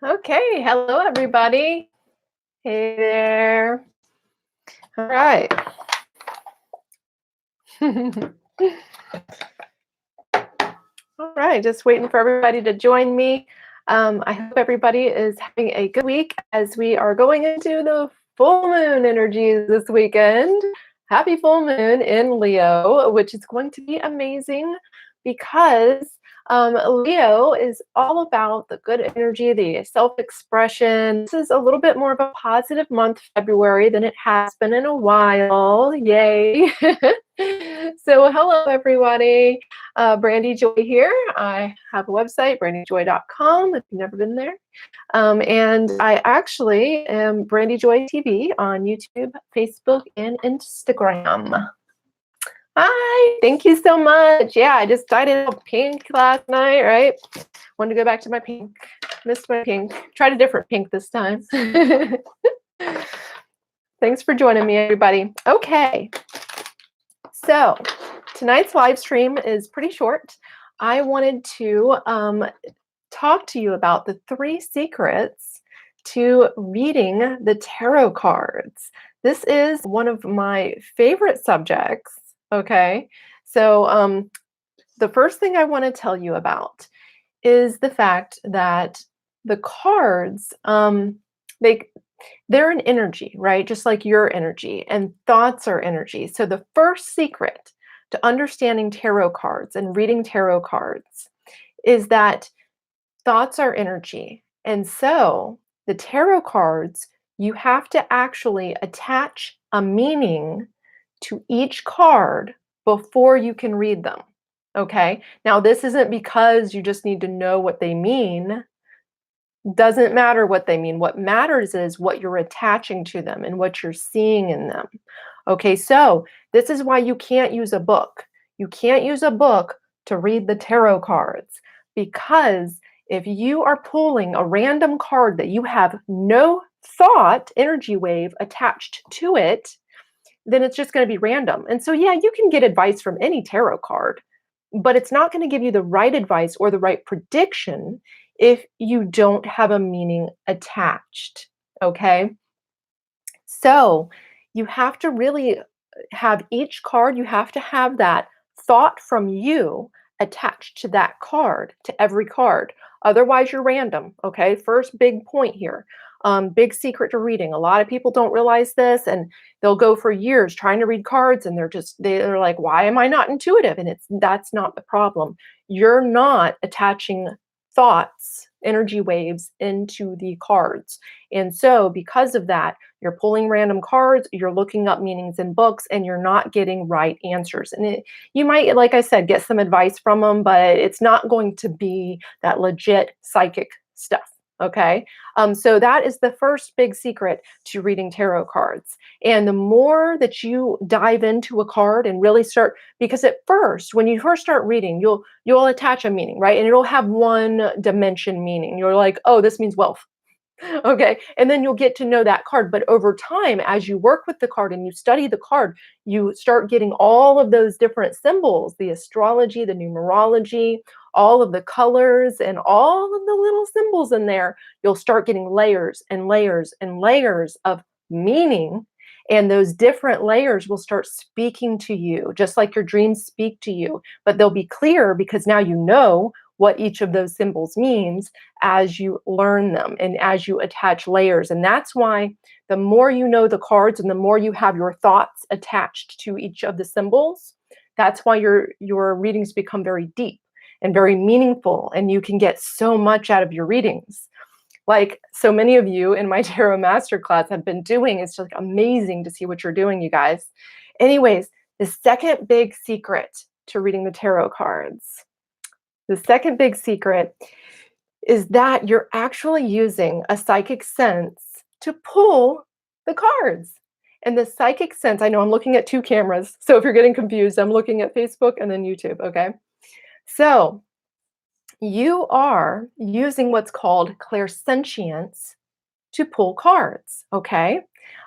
Okay, hello everybody. Hey there. All right. All right, just waiting for everybody to join me. I hope everybody is having a good week as we are going into the full moon energies this weekend. Happy full moon in Leo, which is going to be amazing because Leo is all about the good energy, the self-expression. This is a little bit more of a positive month, February, than it has been in a while. Yay. So hello, everybody. Brandy Joy here. I have a website, brandyjoy.com, if you've never been there. And I actually am Brandy Joy TV on YouTube, Facebook, and Instagram. Hi, thank you so much. Yeah, I just dyed it all pink last night, right? Wanted to go back to my pink. Missed my pink. Tried a different pink this time. Thanks for joining me, everybody. Okay, so tonight's live stream is pretty short. I wanted to talk to you about the 3 secrets to reading the tarot cards. This is one of my favorite subjects. Okay, so the first thing I want to tell you about is the fact that the cards, they're an energy, right? Just like your energy, and thoughts are energy. So the first secret to understanding tarot cards and reading tarot cards is that thoughts are energy. And so the tarot cards, you have to actually attach a meaning to each card before you can read them. Okay. Now, this isn't because you just need to know what they mean. Doesn't matter what they mean. What matters is what you're attaching to them and what you're seeing in them. Okay. So this is why you can't use a book. You can't use a book to read the tarot cards, because if you are pulling a random card that you have no thought, energy wave attached to it, then it's just going to be random. And so, yeah, you can get advice from any tarot card, but it's not going to give you the right advice or the right prediction if you don't have a meaning attached. Okay. So you have to really have each card, you have to have that thought from you attached to that card, to every card. Otherwise, you're random. Okay. First big point here. Big secret to reading. A lot of people don't realize this, and they'll go for years trying to read cards, and they're like, why am I not intuitive? And that's not the problem. You're not attaching thoughts, energy waves into the cards. And so because of that, you're pulling random cards, you're looking up meanings in books, and you're not getting right answers. And you might, like I said, get some advice from them, but it's not going to be that legit psychic stuff. Okay. So that is the first big secret to reading tarot cards. And the more that you dive into a card and really start, because at first, when you first start reading, you'll attach a meaning, right? And it'll have one dimension meaning. You're like, oh, this means wealth. Okay. And then you'll get to know that card. But over time, as you work with the card and you study the card, you start getting all of those different symbols, the astrology, the numerology, all of the colors, and all of the little symbols in there. You'll start getting layers and layers and layers of meaning. And those different layers will start speaking to you, just like your dreams speak to you. But they'll be clear because now you know what each of those symbols means as you learn them and as you attach layers. And that's why the more you know the cards and the more you have your thoughts attached to each of the symbols, that's why your readings become very deep and very meaningful, and you can get so much out of your readings. Like so many of you in my tarot masterclass have been doing. It's just amazing to see what you're doing, you guys. Anyways, the second big secret to reading the tarot cards, the second big secret is that you're actually using a psychic sense to pull the cards. And the psychic sense, I know I'm looking at 2 cameras, so if you're getting confused, I'm looking at Facebook and then YouTube, okay? So you are using what's called clairsentience to pull cards, okay?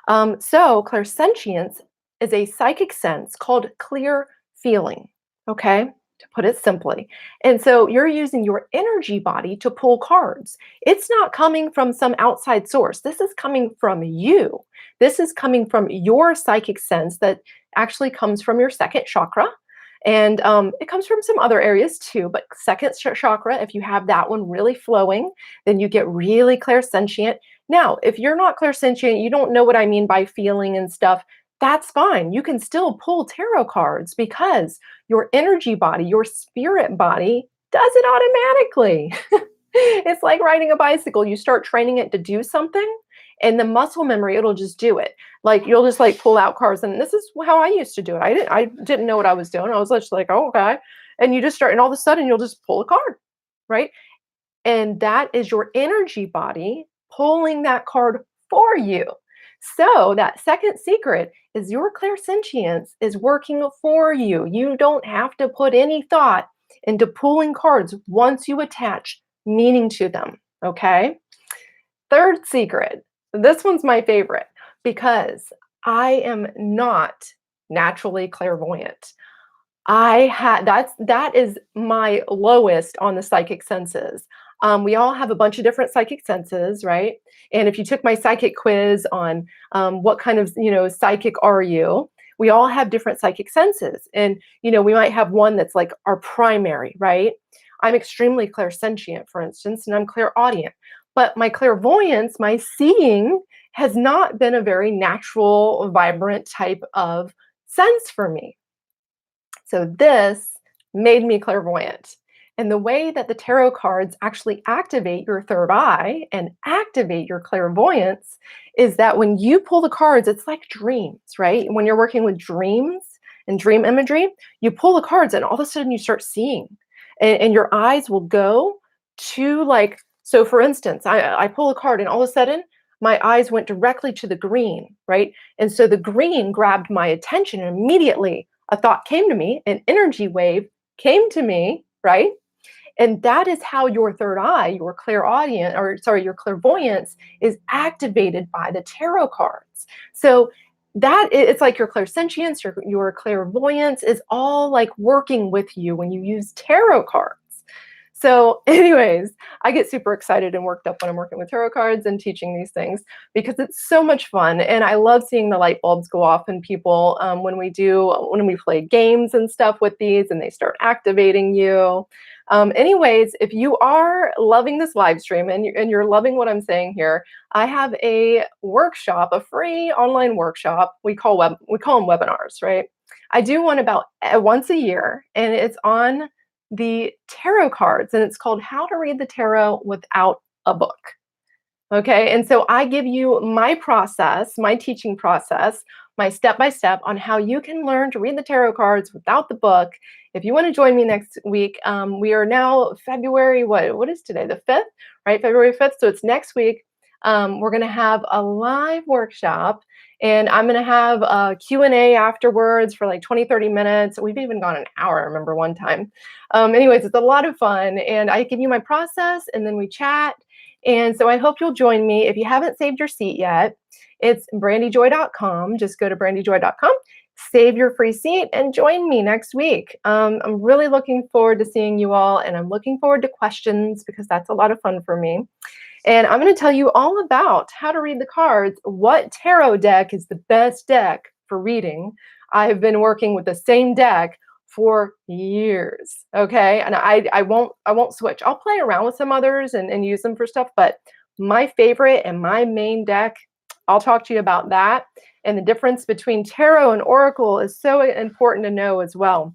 So clairsentience is a psychic sense called clear feeling, okay? to put it simply. And so you're using your energy body to pull cards. It's not coming from some outside source. This is coming from you. This is coming from your psychic sense that actually comes from your second chakra. And it comes from some other areas too, but second chakra, if you have that one really flowing, then you get really clairsentient. Now, if you're not clairsentient, you don't know what I mean by feeling and stuff, that's fine. You can still pull tarot cards because your energy body, your spirit body does it automatically. It's like riding a bicycle. You start training it to do something, and the muscle memory, it'll just do it. Like you'll just like pull out cards, and this is how I used to do it. I didn't know what I was doing. I was just like, oh, okay. And you just start, and all of a sudden you'll just pull a card, right? And that is your energy body pulling that card for you. So that second secret is your clairsentience is working for you. You don't have to put any thought into pulling cards once you attach meaning to them. Okay. Third secret. This one's my favorite because I am not naturally clairvoyant. That is my lowest on the psychic senses. We all have a bunch of different psychic senses, right? And if you took my psychic quiz on what kind of psychic are you, we all have different psychic senses, and we might have one that's like our primary, right? I'm extremely clairsentient, for instance, and I'm clairaudient. But my clairvoyance, my seeing, has not been a very natural, vibrant type of sense for me. So this made me clairvoyant. And the way that the tarot cards actually activate your third eye and activate your clairvoyance is that when you pull the cards, it's like dreams, right? When you're working with dreams and dream imagery, you pull the cards and all of a sudden you start seeing. And your eyes will go to like, so for instance, I pull a card and all of a sudden my eyes went directly to the green, right? And so the green grabbed my attention and immediately a thought came to me, an energy wave came to me, right? And that is how your third eye, your clairaudient, or sorry, your clairvoyance is activated by the tarot cards. So that it's like your clairsentience, your clairvoyance is all like working with you when you use tarot cards. So, anyways, I get super excited and worked up when I'm working with tarot cards and teaching these things because it's so much fun. And I love seeing the light bulbs go off in people when we play games and stuff with these and they start activating you. Anyways, if you are loving this live stream and you're loving what I'm saying here, I have a workshop, a free online workshop. We call them webinars, right? I do one about once a year, and it's on the tarot cards, and it's called How to Read the Tarot Without a Book. Okay, and so I give you my process, my teaching process, my step-by-step on how you can learn to read the tarot cards without the book. If you want to join me next week, we are now February, what is today? The 5th, right? February 5th, so it's next week. We're going to have a live workshop, and I'm going to have a Q&A afterwards for like 20, 30 minutes. We've even gone an hour, I remember one time. Anyways, it's a lot of fun, and I give you my process, and then we chat. And so I hope you'll join me. If you haven't saved your seat yet, it's brandyjoy.com. Just go to brandyjoy.com, save your free seat, and join me next week. I'm really looking forward to seeing you all, and I'm looking forward to questions because that's a lot of fun for me. And I'm going to tell you all about how to read the cards, what tarot deck is the best deck for reading. I've been working with the same deck for years, okay? And I won't switch. I'll play around with some others and use them for stuff, but my favorite and my main deck, I'll talk to you about that. And the difference between tarot and oracle is so important to know as well.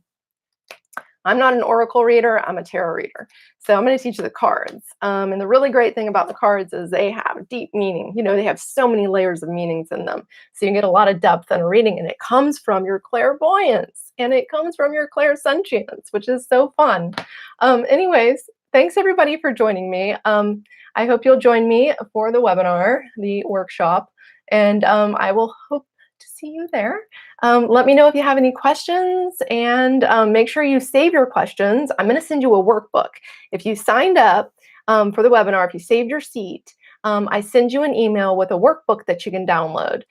I'm not an oracle reader, I'm a tarot reader. So I'm going to teach you the cards. And the really great thing about the cards is they have deep meaning. They have so many layers of meanings in them. So you get a lot of depth in a reading, and it comes from your clairvoyance and it comes from your clairsentience, which is so fun. Anyways, thanks everybody for joining me. I hope you'll join me for the webinar, the workshop, and I will hope to see you there. Let me know if you have any questions, and make sure you save your questions. I'm going to send you a workbook. If you signed up for the webinar, if you saved your seat, I send you an email with a workbook that you can download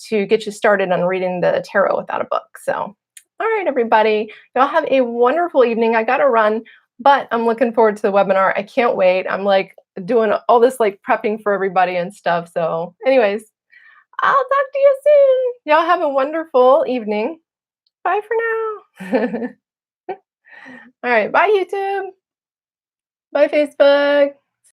to get you started on reading the tarot without a book. So, All right, everybody. Y'all have a wonderful evening. I gotta run, but I'm looking forward to the webinar. I can't wait. I'm like doing all this like prepping for everybody and stuff. So, anyways, I'll talk to you soon. Y'all have a wonderful evening. Bye for now. All right. Bye, YouTube. Bye, Facebook.